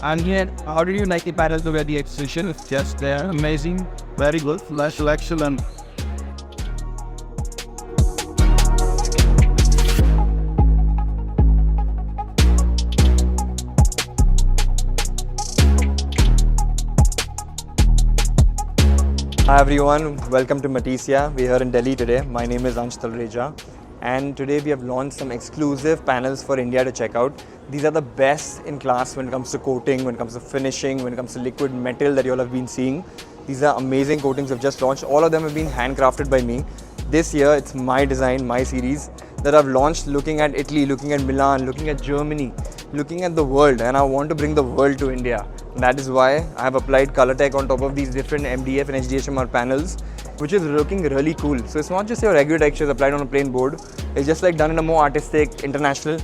And yet, how did you like the panels over the exhibition? It's just there, amazing, very good, flash excellent. Hi everyone, welcome to Matisia. We're here in Delhi today. My name is Ansh Talreja, and today we have launched some exclusive panels for India to check out. These are the best in class when it comes to coating, when it comes to finishing, when it comes to liquid metal that you all have been seeing. These are amazing coatings we've just launched. All of them have been handcrafted by me. This year it's my design, my series that I've launched looking at Italy, looking at Milan, looking at Germany, looking at the world, and I want to bring the world to India. And that is why I have applied colortek on top of these different MDF and HDHMR panels, which is looking really cool. So it's not just your regular textures applied on a plain board. It's just like done in a more artistic, international,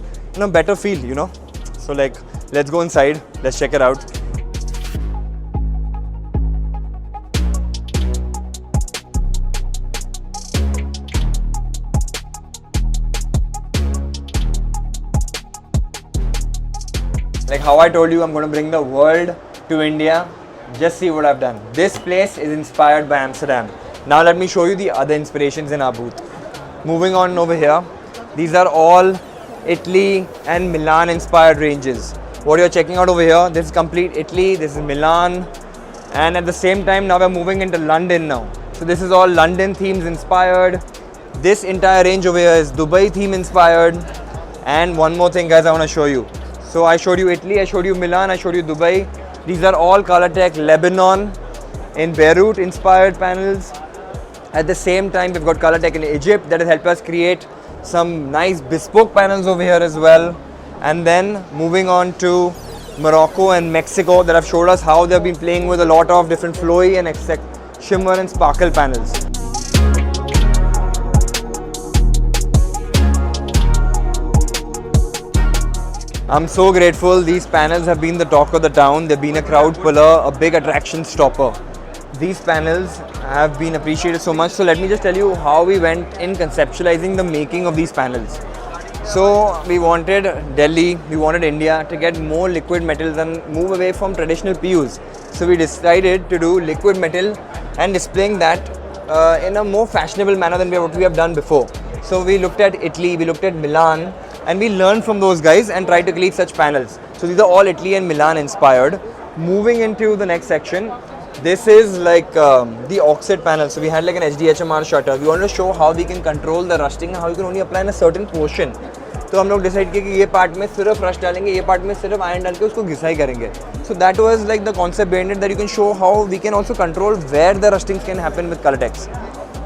better feel, you know. So like, let's go inside, let's check it out. Like how I told you, I'm going to bring the world to India. Just see what I've done. This place is inspired by Amsterdam. Now let me show you the other inspirations in our booth. Moving on over here, these are all Italy and Milan inspired ranges. What you're checking out over here, this is complete Italy, this is Milan, and at the same time now we're moving into London now. So this is all London themes inspired. This entire range over here is Dubai theme inspired. And one more thing guys I want to show you. So I showed you Italy, I showed you Milan, I showed you Dubai. These are all colortek Lebanon in Beirut inspired panels. At the same time, we've got colortek in Egypt that has helped us create some nice bespoke panels over here as well. And then moving on to Morocco and Mexico that have showed us how they've been playing with a lot of different flowy and shimmer and sparkle panels. I'm so grateful. These panels have been the talk of the town. They've been a crowd puller, a big attraction stopper. These panels have been appreciated so much. So let me just tell you how we went in conceptualizing the making of these panels. So we wanted Delhi, we wanted India to get more liquid metals and move away from traditional PUs. So we decided to do liquid metal and displaying that in a more fashionable manner than what we have done before. So we looked at Italy, we looked at Milan, and we learned from those guys and tried to create such panels. So these are all Italy and Milan inspired. Moving into the next section, this is like the oxyd panel. So we had like an HDHMR shutter. We wanted to show how we can control the rusting and how you can only apply in a certain portion. So हम लोग decide किए कि ये part में सिर्फ rush डालेंगे, ये part में सिर्फ iron डाल के उसको घिसाई करेंगे. So that was like the concept behind it, that you can show how we can also control where the rustings can happen with colortex.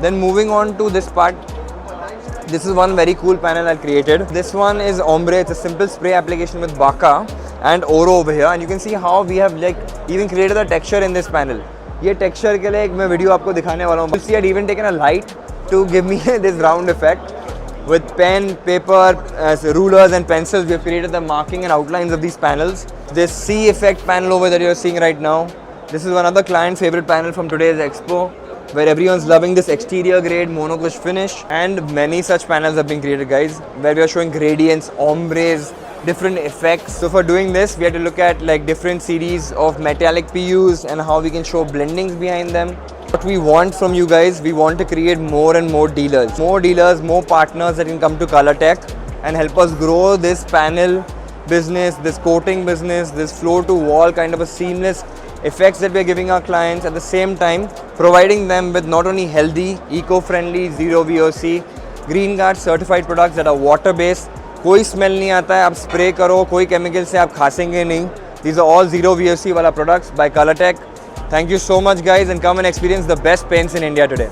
Then moving on to this part. This is one very cool panel I created. This one is ombre. It's a simple spray application with Baca and oro over here, and you can see how we have like even created a texture in this panel. ये texture के लिए एक मैं video आपको दिखाने वाला हूँ. You see, I'd even taken a light to give me this round effect. With pen, paper, rulers and pencils, we have created the marking and outlines of these panels. This sea effect panel over that you're seeing right now. This is one other client's favorite panel from today's expo, where everyone's loving this exterior grade Monocouche finish, and many such panels have been created guys, where we are showing gradients, ombres, different effects. So for doing this, we had to look at like different series of metallic PUs and how we can show blendings behind them. What we want from you guys, we want to create more and more dealers, more partners that can come to colortek and help us grow this panel business, this coating business, this floor to wall kind of a seamless effects that we are giving our clients, at the same time providing them with not only healthy, eco-friendly, zero VOC, green guard certified products that are water based. कोई smell नहीं आता है, आप spray करो, कोई chemical से आप खासेंगे नहीं. These are all zero VOC वाला products by colortek. Thank you so much guys, and come and experience the best paints in India today.